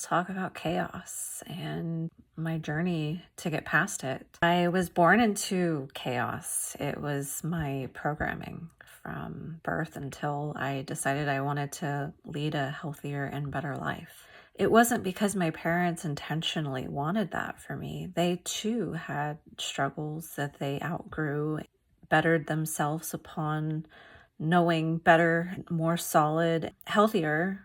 talk about chaos and my journey to get past it. I was born into chaos. It was my programming from birth until I decided I wanted to lead a healthier and better life. It wasn't because my parents intentionally wanted that for me. They too had struggles that they outgrew, bettered themselves upon knowing better, more solid, healthier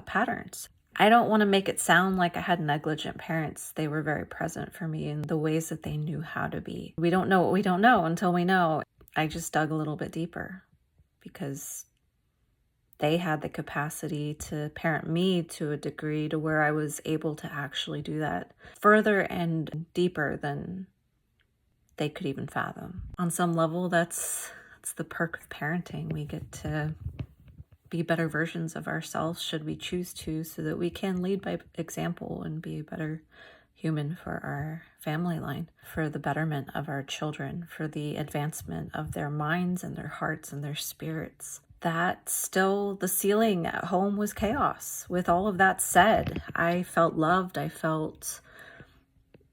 patterns. I don't want to make it sound like I had negligent parents. They were very present for me in the ways that they knew how to be. We don't know what we don't know until we know. I just dug a little bit deeper because they had the capacity to parent me to a degree to where I was able to actually do that further and deeper than they could even fathom. On some level, that's the perk of parenting. We get to be better versions of ourselves should we choose to, so that we can lead by example and be a better human for our family line, for the betterment of our children, for the advancement of their minds and their hearts and their spirits. That still, the ceiling at home was chaos. With all of that said, I felt loved, I felt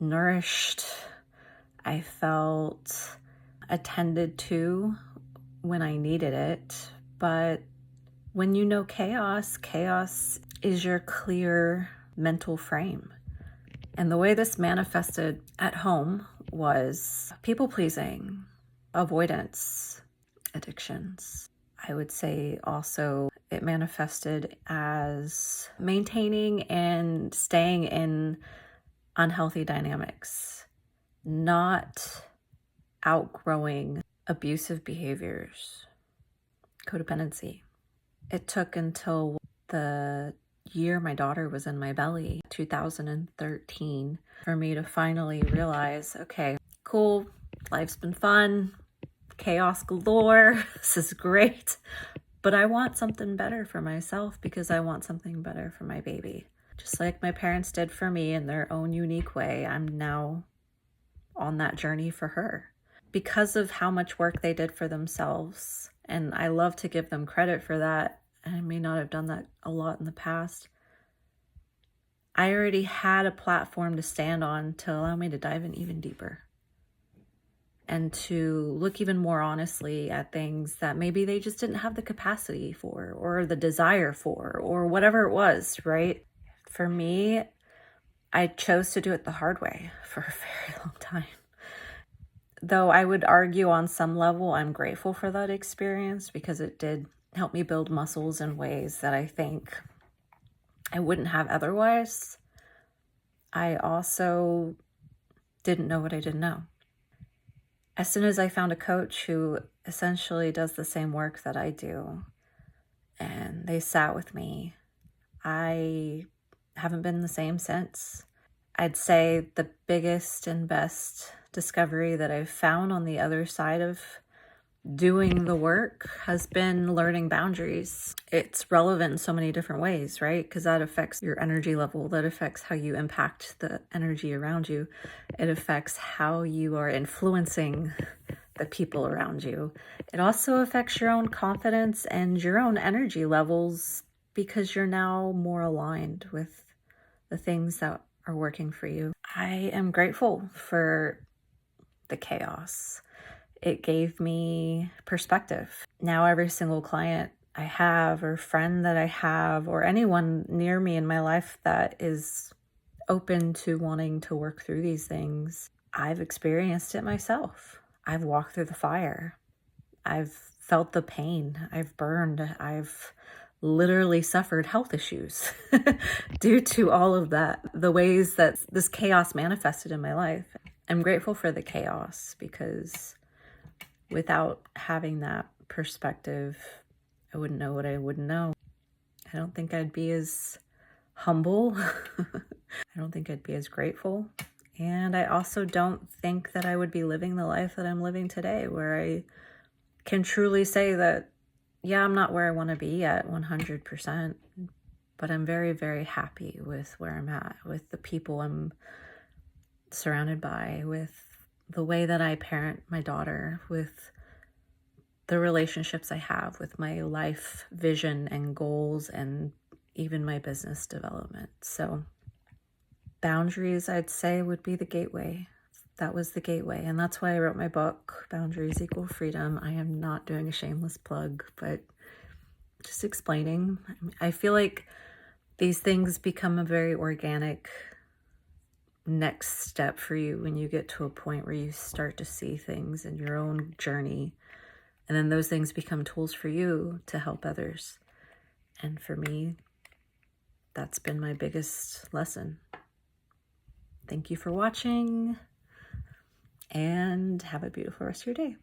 nourished, I felt attended to when I needed it. But when you know chaos, chaos is your clear mental frame. And the way this manifested at home was people-pleasing, avoidance, addictions. I would say also it manifested as maintaining and staying in unhealthy dynamics, not outgrowing abusive behaviors, codependency. It took until the year my daughter was in my belly, 2013, for me to finally realize, okay, cool, life's been fun, chaos galore, this is great, but I want something better for myself because I want something better for my baby. Just like my parents did for me in their own unique way, I'm now on that journey for her. Because of how much work they did for themselves, and I love to give them credit for that, and I may not have done that a lot in the past, I already had a platform to stand on to allow me to dive in even deeper and to look even more honestly at things that maybe they just didn't have the capacity for or the desire for or whatever it was, right? For me, I chose to do it the hard way for a very long time. Though I would argue on some level I'm grateful for that experience because it did help me build muscles in ways that I think I wouldn't have otherwise. I also didn't know what I didn't know. As soon as I found a coach who essentially does the same work that I do, and they sat with me, I haven't been the same since. I'd say the biggest and best discovery that I've found on the other side of doing the work has been learning boundaries. It's relevant in so many different ways, right? Because that affects your energy level. That affects how you impact the energy around you. It affects how you are influencing the people around you. It also affects your own confidence and your own energy levels because you're now more aligned with the things that are working for you. I am grateful for the chaos. It gave me perspective. Now every single client I have or friend that I have or anyone near me in my life that is open to wanting to work through these things, I've experienced it myself. I've walked through the fire. I've felt the pain. I've burned. I've literally suffered health issues due to all of that, the ways that this chaos manifested in my life. I'm grateful for the chaos because without having that perspective, I wouldn't know what I wouldn't know. I don't think I'd be as humble. I don't think I'd be as grateful. And I also don't think that I would be living the life that I'm living today, where I can truly say that, yeah, I'm not where I want to be at 100%, but I'm very, very happy with where I'm at, with the people I'm surrounded by, with the way that I parent my daughter, with the relationships I have, with my life vision and goals and even my business development. So boundaries, I'd say, would be the gateway. That was the gateway. And that's why I wrote my book, Boundaries Equal Freedom. I am not doing a shameless plug, but just explaining. I feel like these things become a very organic next step for you when you get to a point where you start to see things in your own journey. And then those things become tools for you to help others. And for me, that's been my biggest lesson. Thank you for watching, and have a beautiful rest of your day.